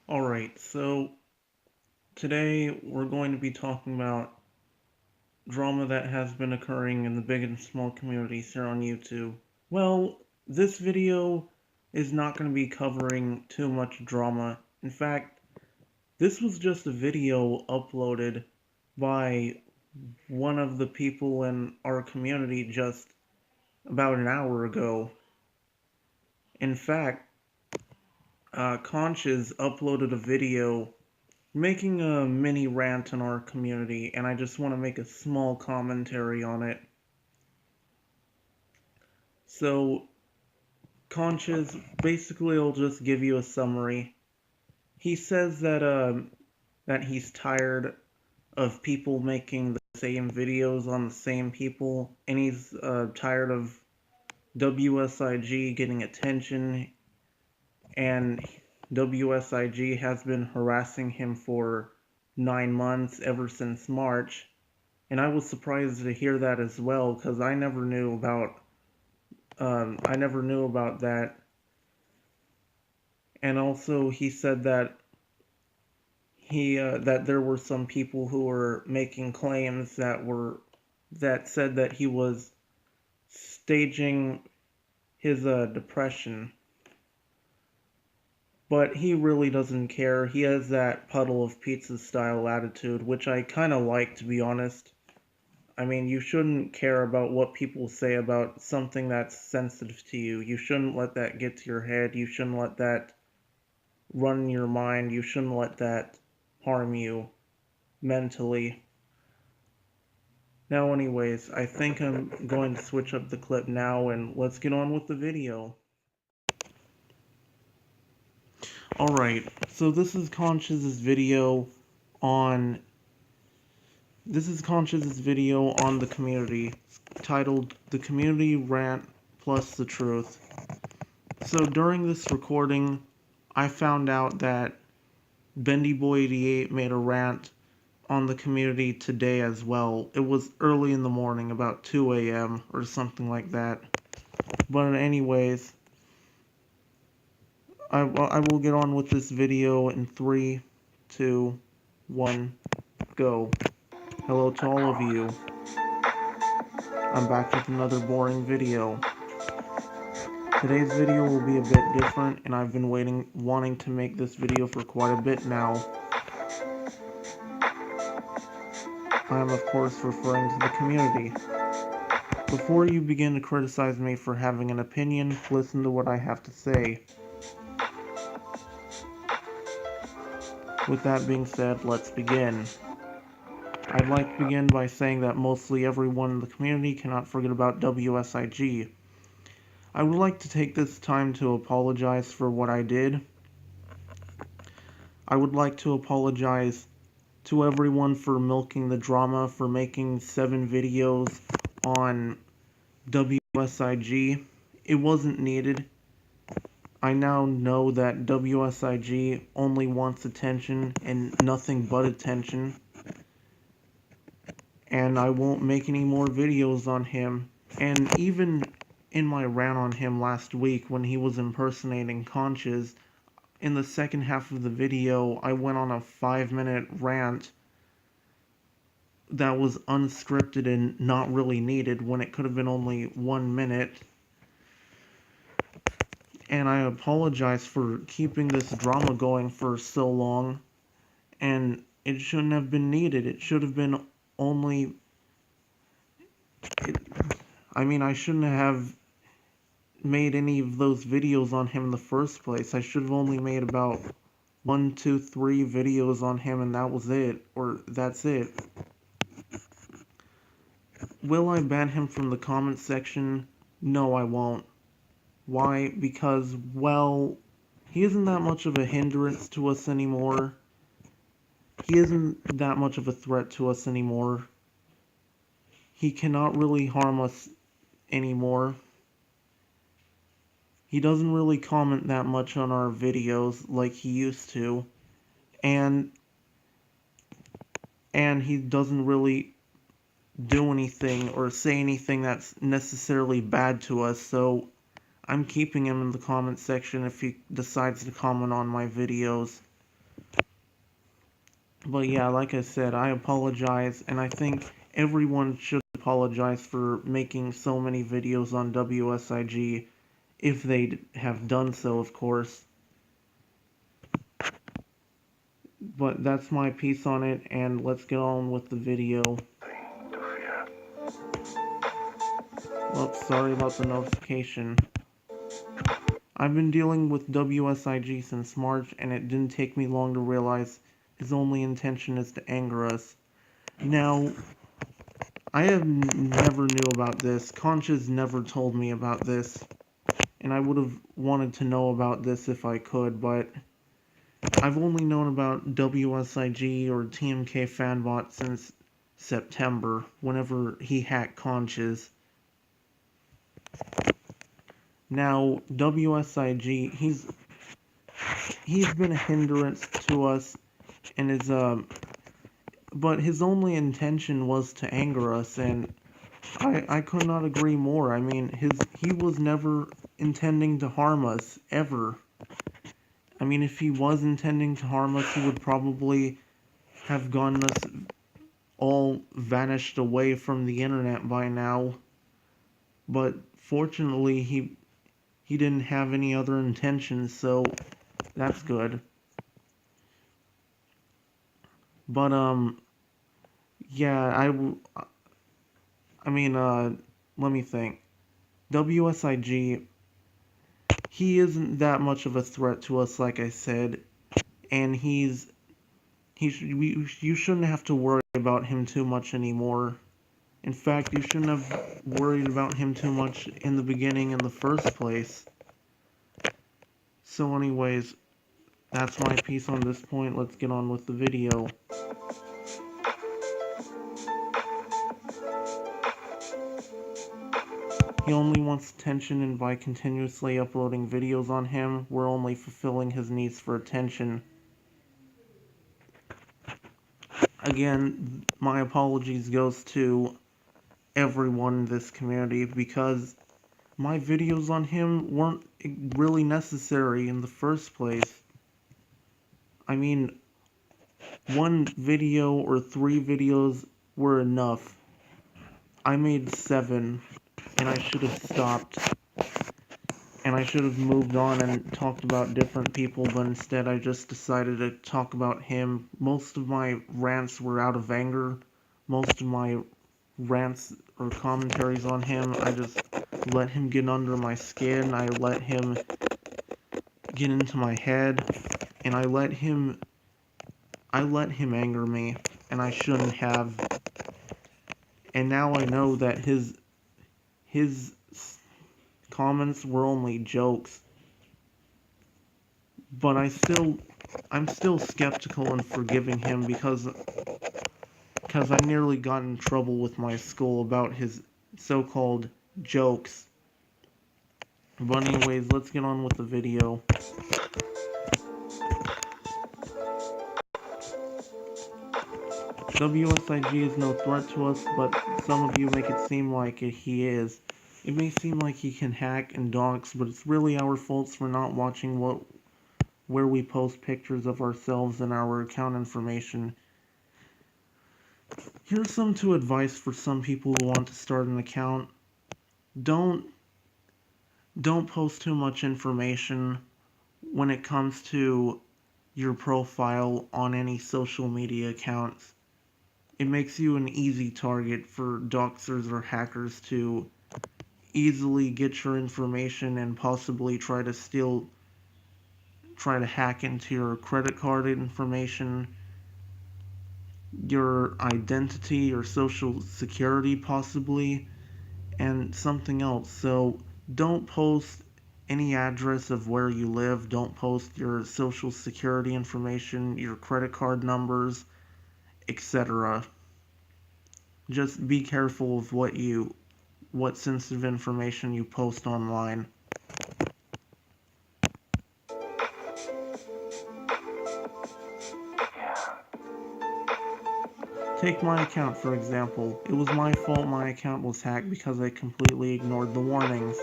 Alright, so today we're going to be talking about drama that has been occurring in the big and small communities here on YouTube. Well, this video is not going to be covering too much drama. In fact, this was just a video uploaded by one of the people in our community just about an hour ago. In fact, Conches uploaded a video making a mini rant in our community, and I just want to make a small commentary on it. So, Conches, basically, I'll just give you a summary. He says that he's tired of people making the same videos on the same people, and he's tired of WSIG getting attention, and WSIG has been harassing him for 9 months ever since March. And I was surprised to hear that as well, because I never knew about that. And also, he said that that there were some people who were making claims that said that he was staging his depression. But he really doesn't care. He has that puddle of pizza style attitude, which I kind of like, to be honest. I mean, you shouldn't care about what people say about something that's sensitive to you. You shouldn't let that get to your head. You shouldn't let that run in your mind. You shouldn't let that harm you mentally. Now, anyways, I think I'm going to switch up the clip now and let's get on with the video. Alright, so on this is Conch's video on the community, titled The Community Rant Plus the Truth. So during this recording, I found out that BendyBoi88 made a rant on the community today as well. It was early in the morning, about 2 a.m. or something like that. But anyways, I will get on with this video in 3, 2, 1, go. Hello to all of you. I'm back with another boring video. Today's video will be a bit different, and I've been wanting to make this video for quite a bit now. I am of course referring to the community. Before you begin to criticize me for having an opinion, listen to what I have to say. With that being said, let's begin. I'd like to begin by saying that mostly everyone in the community cannot forget about WSIG. I would like to take this time to apologize for what I did. I would like to apologize to everyone for milking the drama, for making 7 videos on WSIG. It wasn't needed. I now know that WSIG only wants attention and nothing but attention. And I won't make any more videos on him. And even in my rant on him last week when he was impersonating Conches, in the second half of the video, I went on a 5-minute rant that was unscripted and not really needed when it could have been only 1 minute. And I apologize for keeping this drama going for so long, and it shouldn't have been needed. It should have been only... I shouldn't have made any of those videos on him in the first place. I should have only made about 1, 2, 3 videos on him, and that was it. Or that's it. Will I ban him from the comment section? No, I won't. Why? Because, well, he isn't that much of a hindrance to us anymore. He isn't that much of a threat to us anymore. He cannot really harm us anymore. He doesn't really comment that much on our videos like he used to. And he doesn't really do anything or say anything that's necessarily bad to us, so I'm keeping him in the comment section if he decides to comment on my videos. But yeah, like I said, I apologize, and I think everyone should apologize for making so many videos on WSIG, if they have done so, of course. But that's my piece on it, and let's get on with the video. Well, sorry about the notification. I've been dealing with WSIG since March, and it didn't take me long to realize his only intention is to anger us. Now, I have never knew about this. Conches never told me about this, and I would have wanted to know about this if I could, but I've only known about WSIG or TMK Fanbot since September, whenever he hacked Conches. Now, WSIG, he's been a hindrance to us, and but his only intention was to anger us, and I could not agree more. I mean, he was never intending to harm us, ever. I mean, if he was intending to harm us, he would probably have gotten us all vanished away from the internet by now. But fortunately, he didn't have any other intentions, so that's good. But yeah, let me think. WSIG, he isn't that much of a threat to us, like I said, and you shouldn't have to worry about him too much anymore. In fact, you shouldn't have worried about him too much in the beginning in the first place. So anyways, that's my piece on this point. Let's get on with the video. He only wants attention, and by continuously uploading videos on him, we're only fulfilling his needs for attention. Again, my apologies goes to everyone in this community, because my videos on him weren't really necessary in the first place. I mean, one video or 3 videos were enough. I made 7, and I should have stopped. And I should have moved on and talked about different people, but instead I just decided to talk about him. Most of my rants were out of anger. Most of my rants or commentaries on him, I just let him get under my skin. I let him get into my head, and I let him anger me, and I shouldn't have. And now I know that his comments were only jokes, but I'm still skeptical in forgiving him, because I nearly got in trouble with my school about his so-called jokes. But anyways, let's get on with the video. WSIG is no threat to us, but some of you make it seem like he is. It may seem like he can hack and dox, but it's really our faults for not watching where we post pictures of ourselves and our account information. Here's some advice for some people who want to start an account. Don't post too much information when it comes to your profile on any social media accounts. It makes you an easy target for doxers or hackers to easily get your information and possibly try to hack into your credit card information, your identity, your social security possibly, and something else. So don't post any address of where you live. Don't post your social security information, your credit card numbers, etc. Just be careful of what sensitive information you post online. Take my account, for example. It was my fault my account was hacked because I completely ignored the warnings.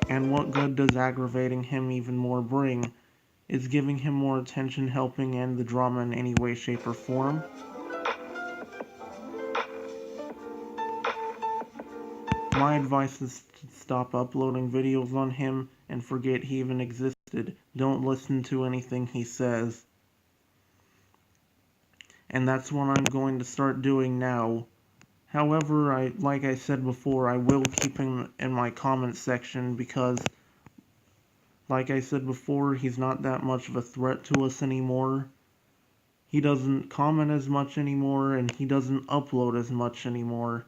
And what good does aggravating him even more bring? is giving him more attention, helping end the drama in any way, shape, or form. My advice is to stop uploading videos on him and forget he even existed. Don't listen to anything he says. And that's what I'm going to start doing now. However, like I said before, I will keep him in my comments section because, like I said before, he's not that much of a threat to us anymore. He doesn't comment as much anymore, and he doesn't upload as much anymore.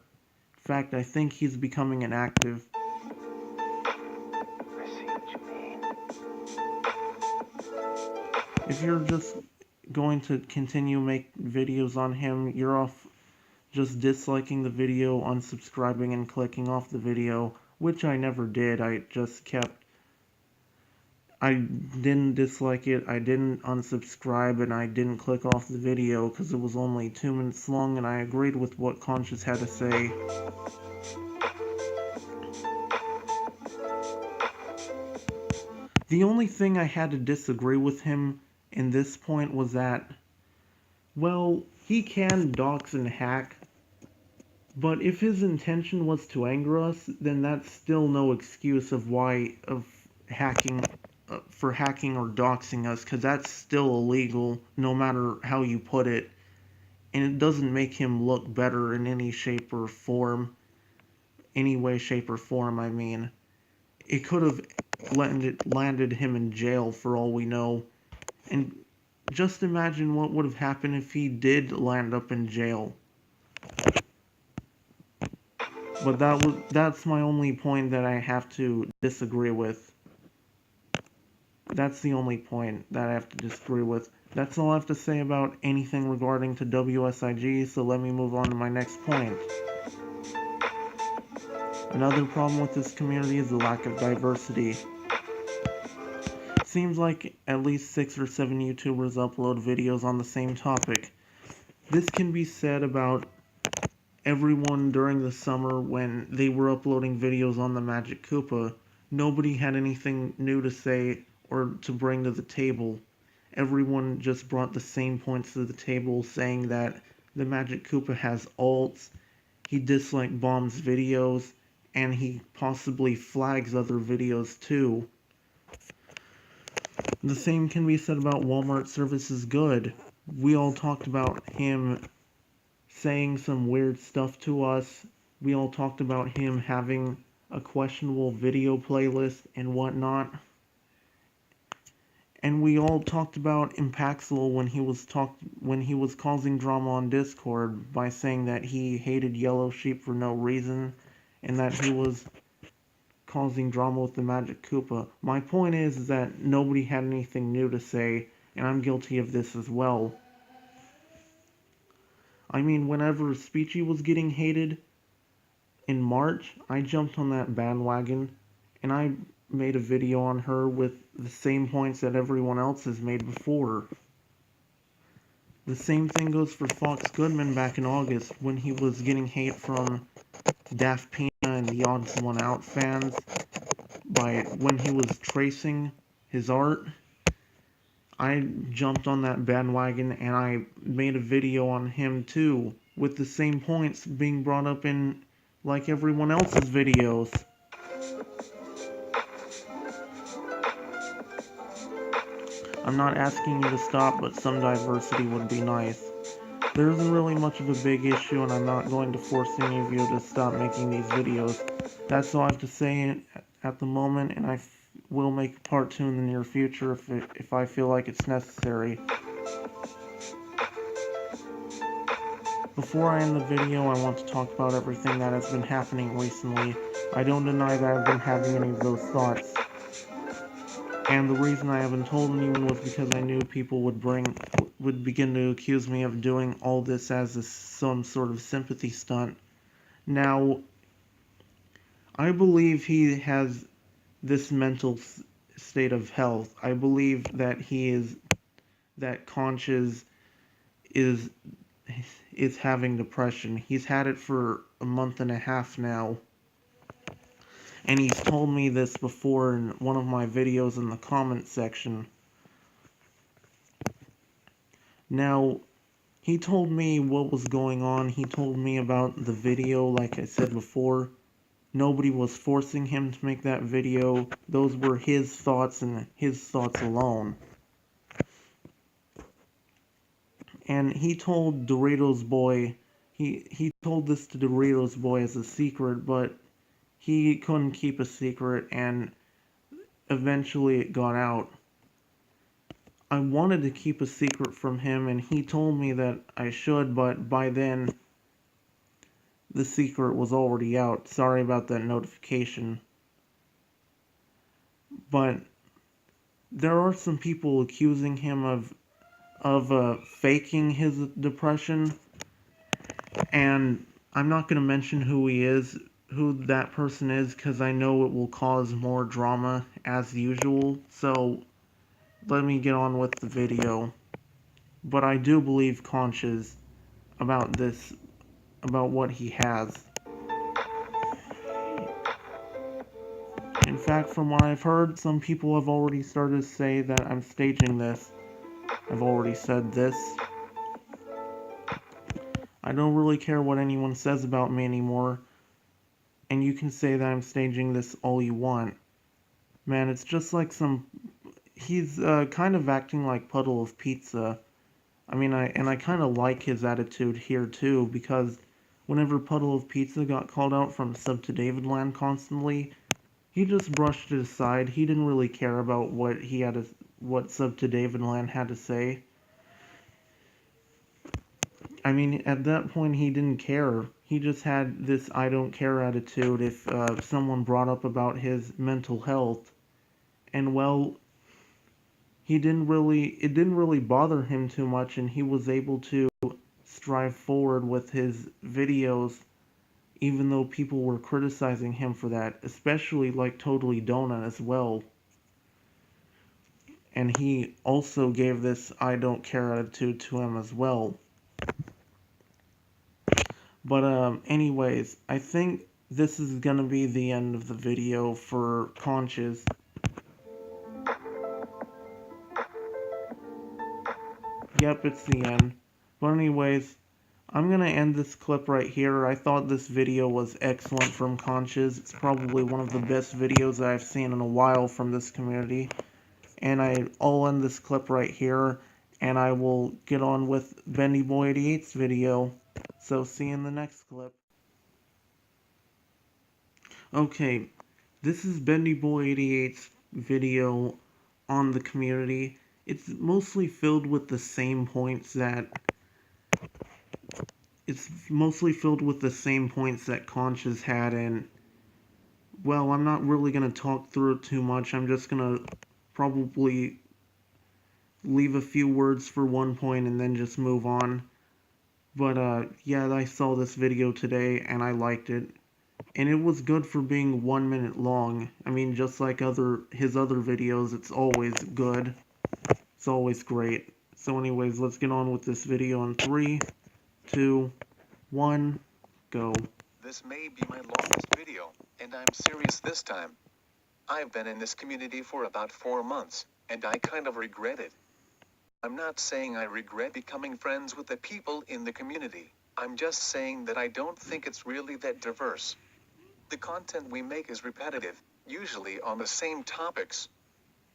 In fact, I think he's becoming inactive. I see what you mean. If you're just going to continue make videos on him, you're off just disliking the video, unsubscribing, and clicking off the video, which I never did. I didn't dislike it, I didn't unsubscribe, and I didn't click off the video because it was only 2 minutes long, and I agreed with what Conches had to say. The only thing I had to disagree with him in this point was that, well, he can dox and hack, but if his intention was to anger us, then that's still no excuse of hacking for hacking or doxing us, because that's still illegal, no matter how you put it, and it doesn't make him look better in any shape or form, any way, shape, or form, I mean. It could have landed him in jail for all we know, and just imagine what would have happened if he did land up in jail. But that's my only point that I have to disagree with. That's the only point that I have to disagree with. That's all I have to say about anything regarding to WSIG, so let me move on to my next point. Another problem with this community is the lack of diversity. It seems like at least 6 or 7 YouTubers upload videos on the same topic. This can be said about everyone during the summer when they were uploading videos on the Magic Koopa. Nobody had anything new to say or to bring to the table. Everyone just brought the same points to the table, saying that the Magic Koopa has alts, he dislike bombs videos, and he possibly flags other videos too. The same can be said about Walmart Service is Good. We all talked about him saying some weird stuff to us. We all talked about him having a questionable video playlist and whatnot. And we all talked about Impaxel when he was causing drama on Discord by saying that he hated Yellow Sheep for no reason and that he was causing drama with the Magic Koopa. My point is that nobody had anything new to say, and I'm guilty of this as well. I mean, whenever Speechy was getting hated in March, I jumped on that bandwagon, and I made a video on her with the same points that everyone else has made before. The same thing goes for Fox Goodman back in August when he was getting hate from Daft Pina and the Odds One Out fans when he was tracing his art. I jumped on that bandwagon and I made a video on him too, with the same points being brought up in like everyone else's videos. I'm not asking you to stop, but some diversity would be nice. There isn't really much of a big issue, and I'm not going to force any of you to stop making these videos. That's all I have to say at the moment, and I will make part 2 in the near future if I feel like it's necessary. Before I end the video, I want to talk about everything that has been happening recently. I don't deny that I've been having any of those thoughts. And the reason I haven't told anyone was because I knew people would begin to accuse me of doing all this as some sort of sympathy stunt. Now, I believe he has this mental state of health. I believe that that Conches is having depression. He's had it for a month and a half now. And he's told me this before in one of my videos in the comment section. Now, he told me what was going on. He told me about the video, like I said before. Nobody was forcing him to make that video. Those were his thoughts and his thoughts alone. And he told Doritos Boy, he told this to Doritos Boy as a secret, but he couldn't keep a secret, and eventually it got out. I wanted to keep a secret from him, and he told me that I should, but by then, the secret was already out. Sorry about that notification. But there are some people accusing him of faking his depression, and I'm not going to mention who that person is, because I know it will cause more drama as usual, so let me get on with the video. But I do believe Conches about this, about what he has. In fact, from what I've heard, some people have already started to say that I'm staging this. I've already said this. I don't really care what anyone says about me anymore, and you can say that I'm staging this all you want. Man, it's just like he's kind of acting like Puddle of Pizza. I mean, I kind of like his attitude here too, because whenever Puddle of Pizza got called out from Sub to Davidland constantly, he just brushed it aside. He didn't really care about what Sub to Davidland had to say. I mean, at that point, he didn't care. He just had this I don't care attitude if someone brought up about his mental health. And well, it didn't really bother him too much, and he was able to strive forward with his videos, even though people were criticizing him for that, especially like Totally Donut as well. And he also gave this I don't care attitude to him as well. But anyways, I think this is gonna be the end of the video for Conches. Yep, it's the end. But anyways, I'm gonna end this clip right here. I thought this video was excellent from Conches. It's probably one of the best videos that I've seen in a while from this community. And I'll end this clip right here, and I will get on with BendyBoi88's video. So see you in the next clip. Okay, this is BendyBoi88's video on the community. It's mostly filled with the same points that Conches had, and well, I'm not really gonna talk through it too much. I'm just gonna probably leave a few words for one point and then just move on. But yeah, I saw this video today and I liked it. And it was good for being 1 minute long. I mean, just like his other videos, it's always good. It's always great. So anyways, let's get on with this video in 3, 2, 1, go. This may be my longest video, and I'm serious this time. I've been in this community for about 4 months, and I kind of regret it. I'm not saying I regret becoming friends with the people in the community. I'm just saying that I don't think it's really that diverse. The content we make is repetitive, usually on the same topics.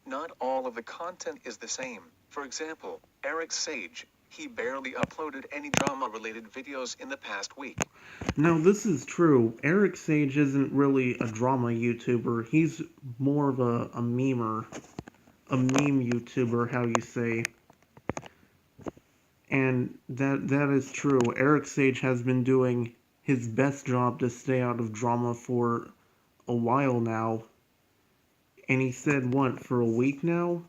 Not all of the content is the same. For example, Eric Sage, he barely uploaded any drama-related videos in the past week. Now, this is true. Eric Sage isn't really a drama YouTuber. He's more of a memer. A meme YouTuber, how you say. And that is true. Eric Sage has been doing his best job to stay out of drama for a while now. And he said, what, for a week now?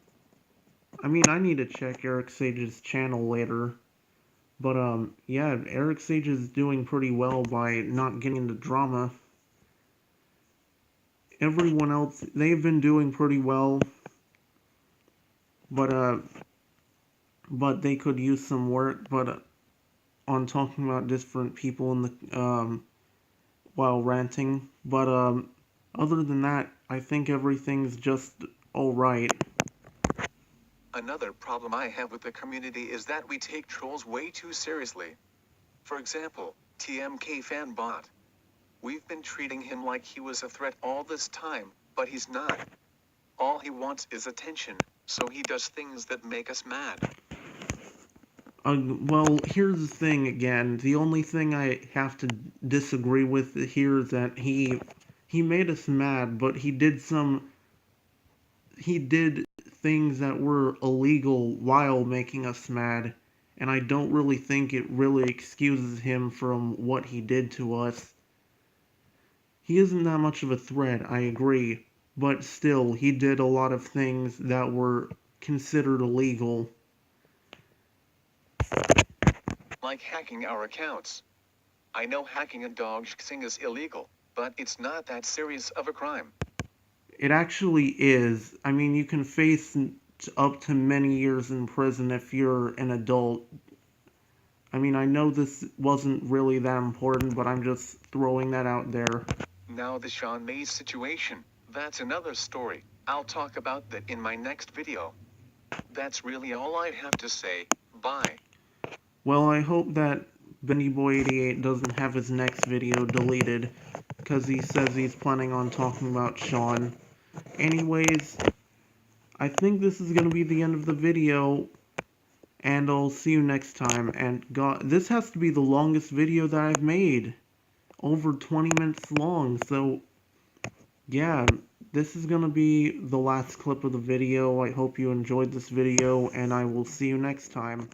I mean, I need to check Eric Sage's channel later. But, yeah, Eric Sage is doing pretty well by not getting into drama. Everyone else, they've been doing pretty well. But they could use some work, on talking about different people in the, while ranting. But, other than that, I think everything's just alright. Another problem I have with the community is that we take trolls way too seriously. For example, TMK Fanbot. We've been treating him like he was a threat all this time, but he's not. All he wants is attention, so he does things that make us mad. Well, here's the thing again. The only thing I have to disagree with here is that he made us mad, but he did things that were illegal while making us mad, and I don't really think it really excuses him from what he did to us. He isn't that much of a threat, I agree, but still, he did a lot of things that were considered illegal. Like hacking our accounts. I know hacking a doxing is illegal, but it's not that serious of a crime. It actually is. I mean, you can face up to many years in prison if you're an adult. I mean, I know this wasn't really that important, but I'm just throwing that out there. Now the Sean Mays situation, that's another story. I'll talk about that in my next video. That's really all I have to say. Bye. Well, I hope that BendyBoi88 doesn't have his next video deleted, because he says he's planning on talking about Sean. Anyways, I think this is going to be the end of the video, and I'll see you next time. And God, this has to be the longest video that I've made. Over 20 minutes long, so yeah, this is going to be the last clip of the video. I hope you enjoyed this video, and I will see you next time.